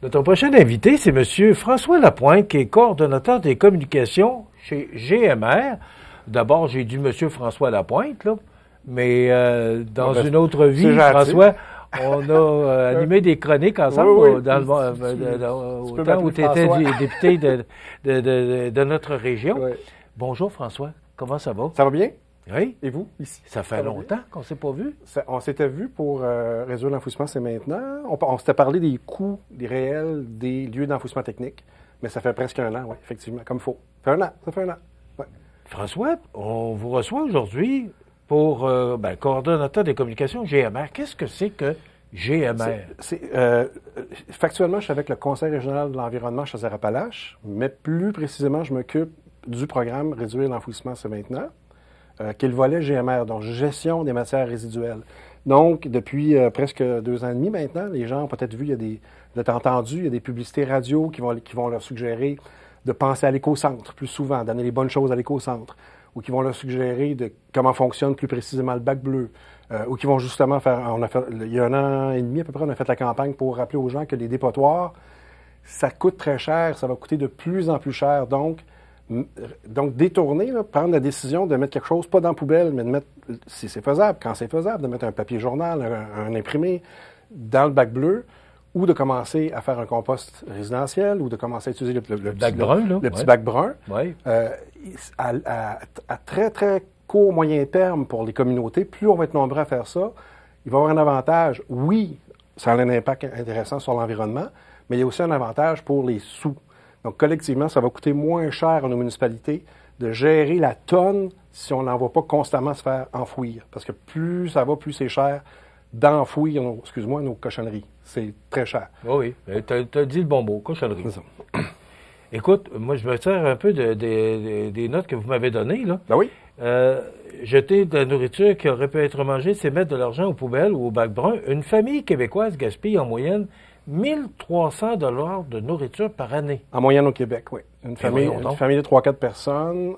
Notre prochain invité, c'est M. François Lapointe, qui est coordonnateur des communications chez GMR. D'abord, j'ai dit M. François Lapointe, là, mais dans une autre vie, François, on a animé des chroniques ensemble au temps où tu étais député de notre région. Oui. Bonjour François, comment ça va? Ça va bien? Oui. Et vous, ici? Ça fait longtemps qu'on ne s'est pas vu. On s'était vu pour réduire l'enfouissement, c'est maintenant. On s'était parlé des coûts, des réels, des lieux d'enfouissement technique, mais ça fait presque un an, oui, effectivement, comme il faut. Ça fait un an. Ouais. François, on vous reçoit aujourd'hui pour coordonnateur des communications GMR. Qu'est-ce que c'est que GMR? Factuellement, je suis avec le Conseil régional de l'environnement Chaudière-Appalaches, mais plus précisément, je m'occupe du programme Réduire l'enfouissement, c'est maintenant, qui est le volet GMR, donc gestion des matières résiduelles. Donc, depuis presque 2 ans et demi maintenant, les gens ont peut-être vu, vous avez entendu, il y a des publicités radio qui vont leur suggérer de penser à l'éco-centre plus souvent, d'amener les bonnes choses à l'éco-centre, ou qui vont leur suggérer de comment fonctionne plus précisément le bac bleu, ou qui vont justement il y a 1 an et demi à peu près, on a fait la campagne pour rappeler aux gens que les dépotoirs, ça coûte très cher, ça va coûter de plus en plus cher. Donc détourner, prendre la décision de mettre quelque chose, pas dans la poubelle, mais de mettre, si c'est faisable, quand c'est faisable, de mettre un papier journal, un imprimé dans le bac bleu, ou de commencer à faire un compost résidentiel, ou de commencer à utiliser le bac brun, petit bac brun. Ouais. À très, très court, moyen terme pour les communautés, plus on va être nombreux à faire ça, il va y avoir un avantage. Oui, ça a un impact intéressant sur l'environnement, mais il y a aussi un avantage pour les sous. Donc, collectivement, ça va coûter moins cher à nos municipalités de gérer la tonne si on n'en va pas constamment se faire enfouir. Parce que plus ça va, plus c'est cher d'enfouir nos cochonneries. C'est très cher. Oui, tu as dit le bon mot, cochonnerie. C'est ça. Écoute, moi, je me sers un peu des notes que vous m'avez données, là. Ben oui. Jeter de la nourriture qui aurait pu être mangée, c'est mettre de l'argent aux poubelles ou au bac brun. Une famille québécoise gaspille en moyenne 1300 $ de nourriture par année. En moyenne au Québec, oui. Une famille de 3-4 personnes,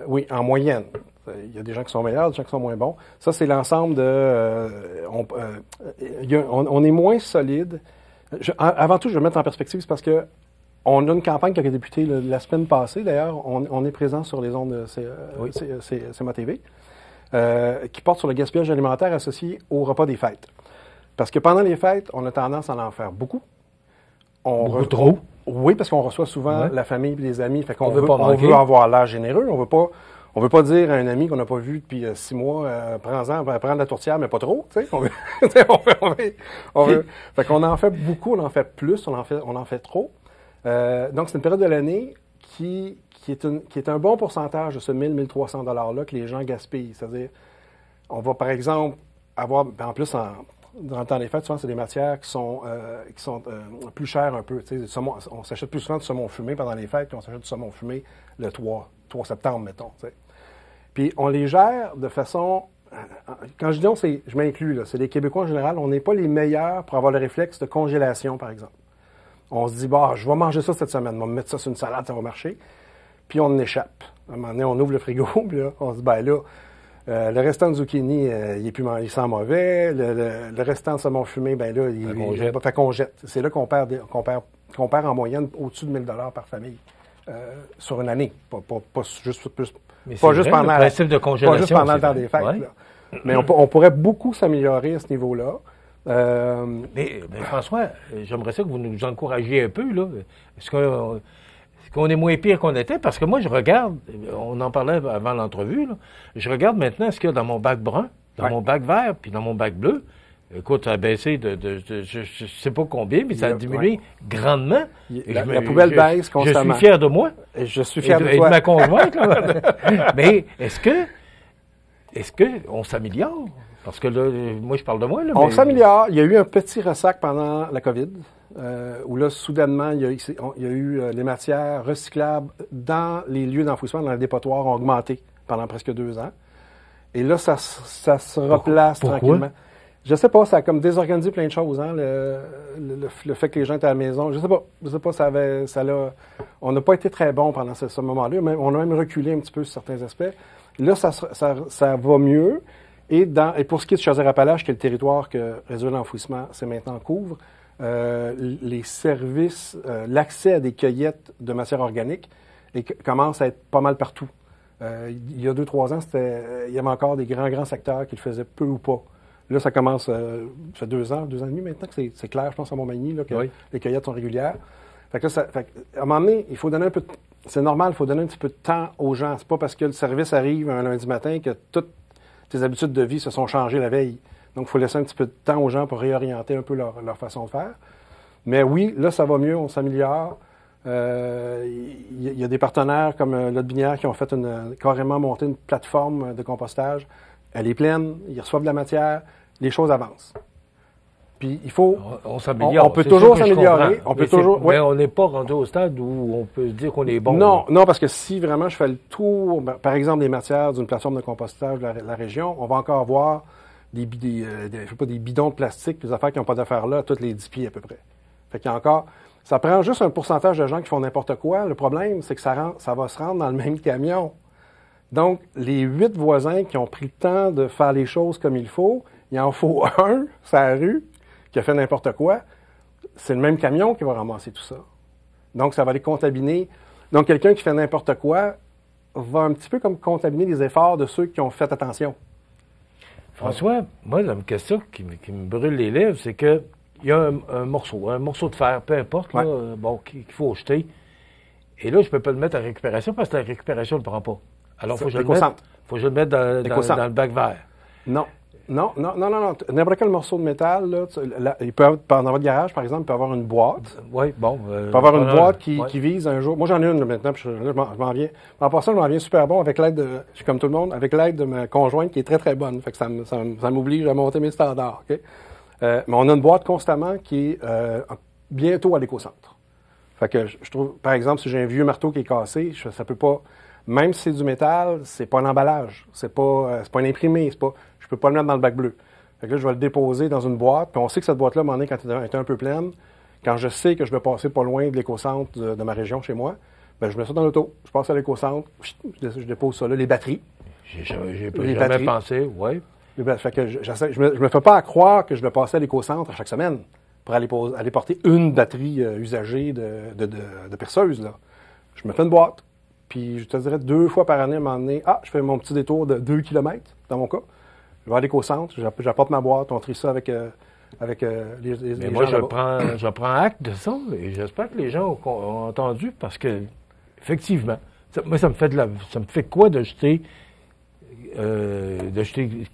oui, en moyenne. Il y a des gens qui sont meilleurs, des gens qui sont moins bons. Ça, c'est l'ensemble de... on est moins solide. Avant tout, je vais le mettre en perspective, c'est parce que on a une campagne qui a été débutée la semaine passée. D'ailleurs, on est présent sur les ondes de CMA TV, qui porte sur le gaspillage alimentaire associé au repas des fêtes. Parce que pendant les fêtes, on a tendance à en faire beaucoup. Beaucoup trop? Oui, parce qu'on reçoit souvent la famille et les amis. Fait qu'on veut avoir l'air généreux. On veut pas dire à un ami qu'on n'a pas vu depuis 6 mois, prends-en, prends de la tourtière, mais pas trop. Tu sais, on veut. Fait qu'on en fait beaucoup, on en fait plus, on en fait trop. Donc, c'est une période de l'année qui est un bon pourcentage de ce 1 300 $ que les gens gaspillent. C'est-à-dire, on va, par exemple, avoir, en plus, dans le temps des fêtes, souvent, c'est des matières qui sont plus chères un peu. Tu sais, on s'achète plus souvent du saumon fumé pendant les fêtes, puis on s'achète du saumon fumé le 3 septembre, mettons. Tu sais. Puis on les gère de façon... Quand je dis on, je m'inclus, là, c'est les Québécois en général, on n'est pas les meilleurs pour avoir le réflexe de congélation, par exemple. On se dit, je vais manger ça cette semaine, on va mettre ça sur une salade, ça va marcher. Puis on en échappe. À un moment donné, on ouvre le frigo, puis là, on se dit, le restant de zucchini, il sent mauvais. Le restant de saumon fumé, qu'on jette. C'est là qu'on perd en moyenne au-dessus de 1 000 $ par famille sur une année. Pas juste pendant le temps des fêtes. Ouais. Là. Mais on pourrait beaucoup s'améliorer à ce niveau-là. Mais François, j'aimerais ça que vous nous encouragiez un peu, là. Est-ce qu'on est moins pire qu'on était? Parce que moi, je regarde, on en parlait avant l'entrevue, là, je regarde maintenant ce qu'il y a dans mon bac brun, dans mon bac vert, puis dans mon bac bleu. Écoute, ça a baissé je sais pas combien, mais ça a diminué grandement. La poubelle baisse constamment. Je suis fier de moi. Et je suis fier de toi. Et de ma conjointe, là. Mais est-ce qu'on s'améliore? Parce que là, moi, je parle de moi. Là, on s'améliore. Il y a eu un petit ressac pendant la COVID, où là, soudainement, il y a eu les matières recyclables dans les lieux d'enfouissement, dans les dépotoirs, ont augmenté pendant presque 2 ans. Et là, ça se replace tranquillement. Je sais pas, ça a comme désorganisé plein de choses, hein, le fait que les gens étaient à la maison. Je sais pas, on n'a pas été très bon pendant ce moment-là. On a même reculé un petit peu sur certains aspects. Là, ça va mieux. Et pour ce qui est de Chaudière-Appalaches, qui est le territoire que Réduire l'enfouissement, c'est maintenant couvre, les services, l'accès à des cueillettes de matière organique commence à être pas mal partout. Il y a 2-3 ans, il y avait encore des grands secteurs qui le faisaient peu ou pas. Là, ça commence, ça fait 2 ans et demi maintenant que c'est clair, je pense, à Montmagny, là, que les cueillettes sont régulières. Fait que là, à un moment donné, il faut donner un peu c'est normal, il faut donner un petit peu de temps aux gens. C'est pas parce que le service arrive un lundi matin que toutes tes habitudes de vie se sont changées la veille. Donc, il faut laisser un petit peu de temps aux gens pour réorienter un peu leur façon de faire. Mais oui, là, ça va mieux, on s'améliore. Il y a des partenaires comme Lotbinière qui ont fait carrément monté une plateforme de compostage. Elle est pleine, ils reçoivent de la matière, les choses avancent. Puis il faut... On s'améliore. On peut toujours s'améliorer. Mais on n'est pas rendu au stade où on peut dire qu'on est bon. Non, parce que si vraiment je fais le tour, par exemple, des matières d'une plateforme de compostage de la région, on va encore voir des bidons de plastique, des affaires qui n'ont pas d'affaires là, à tous les 10 pieds à peu près. Fait qu'il y a encore... Ça prend juste un pourcentage de gens qui font n'importe quoi. Le problème, c'est que ça va se rendre dans le même camion. Donc, les 8 voisins qui ont pris le temps de faire les choses comme il faut, il en faut un, sur la rue, qui a fait n'importe quoi. C'est le même camion qui va ramasser tout ça. Donc, ça va les contaminer. Donc, quelqu'un qui fait n'importe quoi va un petit peu comme contaminer les efforts de ceux qui ont fait attention. François, moi, la question qui me brûle les lèvres, c'est que il y a un morceau de fer, peu importe, là, qu'il faut jeter. Et là, je ne peux pas le mettre en récupération parce que la récupération ne le prend pas. Alors, il faut que je le mette dans le bac vert. Non. N'importe quel morceau de métal, là, il peut dans votre garage, par exemple, il peut avoir une boîte. Oui, bon. Il peut avoir une boîte qui vise un jour. Moi, j'en ai une là, maintenant, puis je m'en viens. En passant, je m'en viens super bon avec l'aide de, je suis comme tout le monde, avec l'aide de ma conjointe qui est très, très bonne. Fait que ça m'oblige à monter mes standards. Okay? Mais on a une boîte constamment qui est bientôt à l'éco-centre. Fait que je trouve, par exemple, si j'ai un vieux marteau qui est cassé, ça peut pas, même si c'est du métal, c'est pas un emballage, c'est pas un imprimé, je peux pas le mettre dans le bac bleu. Fait que là, je vais le déposer dans une boîte, puis on sait que cette boîte-là, à un moment donné, quand elle est un peu pleine, quand je sais que je vais passer pas loin de l'éco-centre de ma région chez moi, ben je mets ça dans l'auto, je passe à l'éco-centre, je dépose ça là, les batteries. J'ai jamais pensé, oui. Fait que je me fais pas à croire que je vais passer à l'éco-centre à chaque semaine pour aller porter une batterie usagée de perceuse, là. Je me fais une boîte, puis je te dirais 2 fois par année, à un moment donné, je fais mon petit détour de 2 km, dans mon cas. Je vais à l'éco-centre, j'apporte ma boîte, on trie ça avec les moi, gens je prends acte de ça, et j'espère que les gens ont entendu, parce que, effectivement, moi, ça me fait quoi de jeter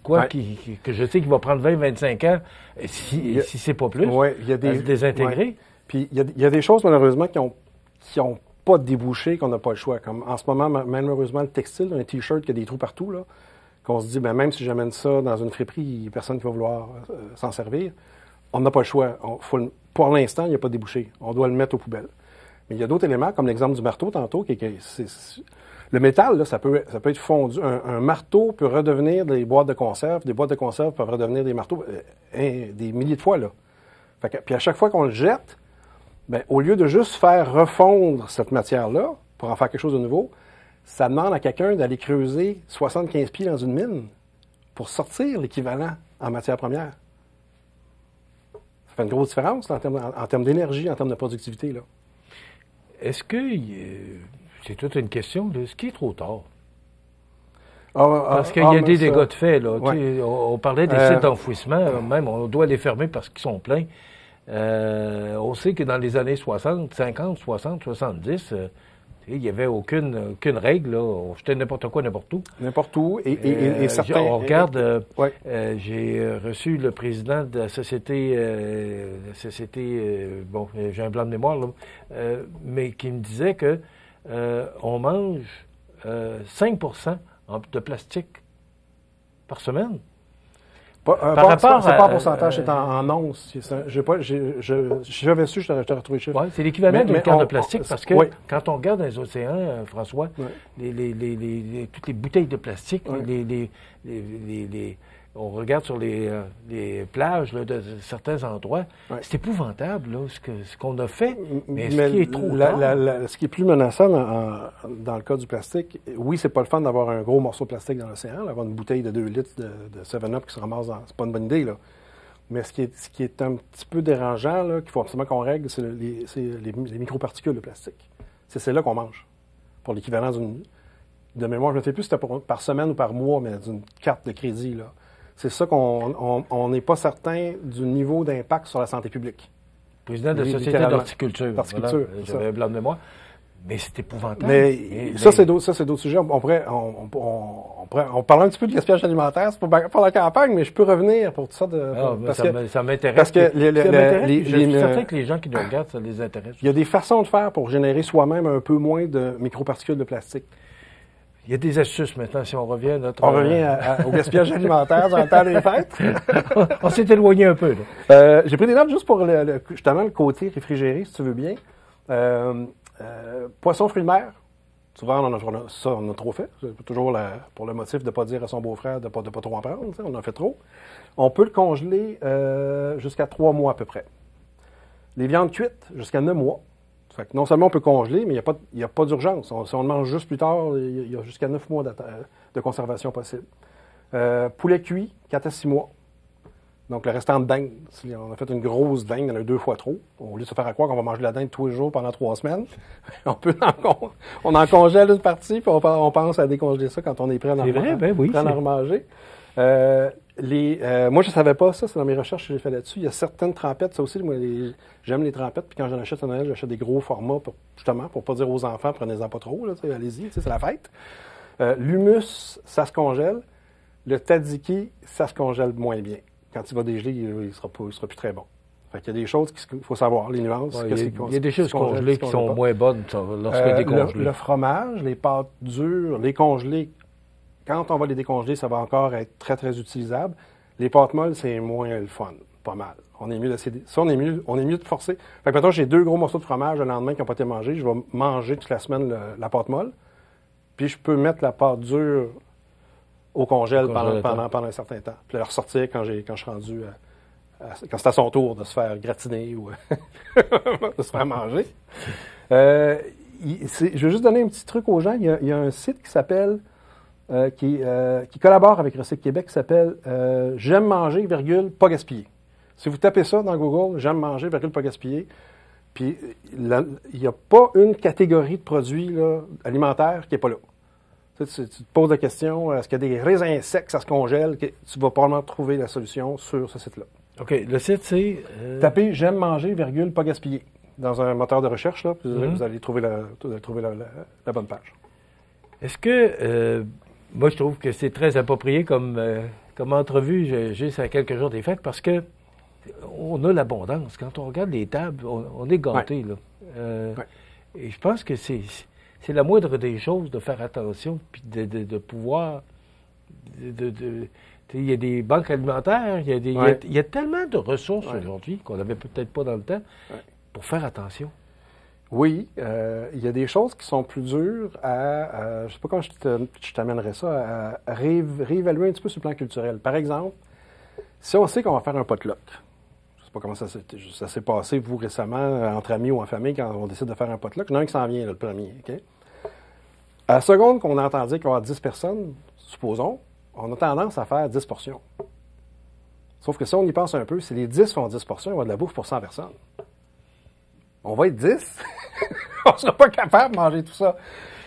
quoi que je sais qu'il va prendre 20-25 ans, si c'est pas plus, il y a des désintégrer. Ouais. Puis il y a des choses, malheureusement, qui ont pas de débouché, qu'on n'a pas le choix. Comme en ce moment, malheureusement, le textile, un T-shirt qui a des trous partout, là, qu'on se dit, même si j'amène ça dans une friperie, il n'y a personne qui va vouloir s'en servir. On n'a pas le choix. Pour l'instant, il n'y a pas de débouché. On doit le mettre aux poubelles. Mais il y a d'autres éléments, comme l'exemple du marteau tantôt, le métal, là, ça peut être fondu. Un marteau peut redevenir des boîtes de conserve. Des boîtes de conserve peuvent redevenir des marteaux des milliers de fois, là. Puis à chaque fois qu'on le jette, au lieu de juste faire refondre cette matière-là pour en faire quelque chose de nouveau, ça demande à quelqu'un d'aller creuser 75 pieds dans une mine pour sortir l'équivalent en matière première. Ça fait une grosse différence là, en termes d'énergie, en termes de productivité, là. Est-ce que... c'est toute une question, est-ce qu'il est trop tard? Parce qu'il y a des dégâts de fait, là. Ouais. On parlait des sites d'enfouissement, même, on doit les fermer parce qu'ils sont pleins. On sait que dans les années 60, 50, 60, 70, il n'y avait aucune règle, là. On jetait n'importe quoi, n'importe où. N'importe où. Et certains... On regarde, j'ai reçu le président de la société, j'ai un blanc de mémoire, là, mais qui me disait que on mange 5% de plastique par semaine. C'est pas en pourcentage, c'est en onces. J'avais su, je t'ai retrouvé le chiffre. Oui, c'est l'équivalent d'une canne de plastique parce que quand on regarde dans les océans, François, toutes les bouteilles de plastique, on regarde sur les plages là, de certains endroits, c'est épouvantable là, ce qu'on a fait, mais ce qui est trop tard. Ce qui est plus menaçant dans le cas du plastique, oui, c'est pas le fun d'avoir un gros morceau de plastique dans l'océan, d'avoir une bouteille de 2 litres de 7-Up qui se ramasse dans... C'est pas une bonne idée, là. Mais ce qui est un petit peu dérangeant, là, qu'il faut absolument qu'on règle, c'est les microparticules de plastique. C'est celles-là qu'on mange. Pour l'équivalent de mémoire, je ne sais plus si c'était par semaine ou par mois, mais d'une carte de crédit, là. C'est ça qu'on n'est pas certain du niveau d'impact sur la santé publique. Président de la Société d'horticulture. Voilà, j'avais un blanc de mémoire. Mais c'est épouvantable. Mais ça, c'est d'autres sujets. On parle un petit peu de gaspillage alimentaire. C'est pas la campagne, mais je peux revenir pour tout ça. Ça m'intéresse. Parce que je suis certain que les gens qui nous regardent, ça les intéresse. Il y a des façons de faire pour générer soi-même un peu moins de microparticules de plastique. Il y a des astuces maintenant, si on revient à notre... On revient au gaspillage alimentaire dans le temps des fêtes. On s'est éloigné un peu, là. J'ai pris des notes juste pour justement le côté réfrigéré, si tu veux bien. Poisson, fruits de mer. Souvent, on a trop fait. C'est toujours pour le motif de ne pas dire à son beau-frère de ne pas trop en prendre. On en fait trop. On peut le congeler jusqu'à 3 mois à peu près. Les viandes cuites, jusqu'à 9 mois. Fait que non seulement on peut congeler, mais il n'y a pas d'urgence. Si on le mange juste plus tard, il y a jusqu'à 9 mois de conservation possible. Poulet cuit, 4 à 6 mois. Donc, le restant de dinde, si on a fait une grosse dinde, il y en a 2 fois trop. Au lieu de se faire à croire qu'on va manger de la dinde tous les jours pendant 3 semaines, on en congèle une partie, puis on pense à décongeler ça quand on est prêt à en remanger. Moi, je ne savais pas ça, c'est dans mes recherches que j'ai fait là-dessus. Il y a certaines trempettes, ça aussi, moi, j'aime les trempettes, puis quand j'en achète à Noël, j'achète des gros formats, justement, pour ne pas dire aux enfants, prenez-en pas trop, là, allez-y, c'est la fête. L'humus, ça se congèle. Le tzatziki, ça se congèle moins bien. Quand il va dégeler, il sera plus très bon. Fait qu'il y a des choses qu'il faut savoir, les nuances. Il y a des choses congelées qui sont moins bonnes lorsque décongelées. Le fromage, les pâtes dures, les congelées, quand on va les décongeler, ça va encore être très, très utilisable. Les pâtes molles, c'est moins le fun, pas mal. On est mieux de forcer. Fait que maintenant, j'ai 2 gros morceaux de fromage le lendemain qui n'ont pas été mangés. Je vais manger toute la semaine la pâte molle. Puis je peux mettre la pâte dure au congèle pendant un certain temps. Puis la ressortir quand je suis rendu quand c'est à son tour de se faire gratiner ou de se faire manger. Je vais juste donner un petit truc aux gens. Il y a un site qui s'appelle, qui collabore avec Recycle Québec, qui s'appelle J'aime manger, pas gaspiller. Si vous tapez ça dans Google, J'aime manger, pas gaspiller, puis il n'y a pas une catégorie de produits là, alimentaires qui n'est pas là. Tu te poses la question, est-ce qu'il y a des raisins secs, ça se congèle? Tu vas probablement trouver la solution sur ce site-là. OK. Le site, c'est... Tapez « J'aime manger, pas gaspiller » dans un moteur de recherche, là, puis vous allez trouver la bonne page. Est-ce que... moi, je trouve que c'est très approprié comme entrevue, j'ai ça à quelques jours des fêtes, parce que on a l'abondance. Quand on regarde les tables, on est gâtés, là. Et je pense que c'est la moindre des choses de faire attention, puis de pouvoir... il y a des banques alimentaires, il y a tellement de ressources aujourd'hui qu'on n'avait peut-être pas dans le temps pour faire attention. Oui, il y a des choses qui sont plus dures je ne sais pas comment je t'amènerais ça, à réévaluer un petit peu sur le plan culturel. Par exemple, si on sait qu'on va faire un potluck, je ne sais pas comment ça s'est passé, vous, récemment, entre amis ou en famille, quand on décide de faire un potluck, il y en a un qui s'en vient, là, le premier, OK? À la seconde qu'on a entendu qu'il va y avoir 10 personnes, supposons, on a tendance à faire 10 portions. Sauf que si on y pense un peu, si les 10 font 10 portions, il va y avoir de la bouffe pour 100 personnes. On va être 10. On ne sera pas capable de manger tout ça.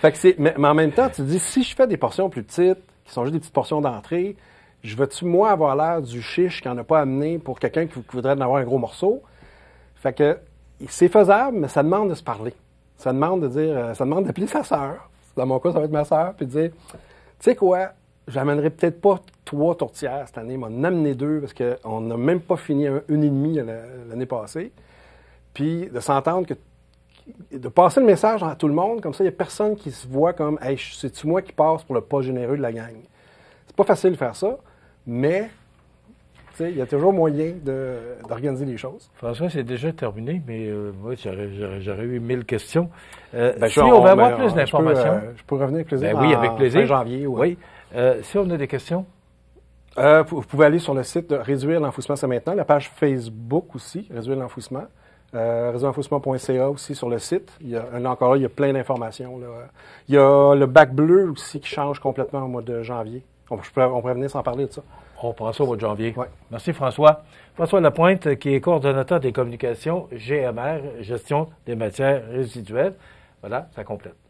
Fait que mais en même temps, tu te dis, si je fais des portions plus petites, qui sont juste des petites portions d'entrée, je vais-tu, moi, avoir l'air du chiche qui n'en a pas amené pour quelqu'un qui voudrait en avoir un gros morceau? Fait que c'est faisable, mais ça demande de se parler. Ça demande d'appeler sa sœur. Dans mon cas, ça va être ma sœur, puis de dire, tu sais quoi, j'amènerai peut-être pas 3 tourtières cette année, mais on en a amené 2 parce qu'on n'a même pas fini une et demie l'année passée. Puis de s'entendre de passer le message à tout le monde, comme ça, il n'y a personne qui se voit comme « Hey, c'est-tu moi qui passe pour le pas généreux de la gang? » C'est pas facile de faire ça, mais il y a toujours moyen d'organiser les choses. François, c'est déjà terminé, mais moi, j'aurais eu 1000 questions. Si on veut avoir plus d'informations... Je peux revenir avec plaisir. Oui, avec plaisir. Fin janvier. Oui. Si on a des questions... Vous pouvez aller sur le site de Réduire l'enfouissement, c'est maintenant. La page Facebook aussi, Réduire l'enfouissement. Réduirlenfouissement.ca aussi sur le site. Encore là, il y a plein d'informations. Là. Il y a le bac bleu aussi qui change complètement au mois de janvier. On pourrait venir s'en parler de ça. On reprend ça au mois de janvier. Ouais. Merci, François. François Lapointe, qui est coordonnateur des communications GMR, gestion des matières résiduelles. Voilà, ça complète.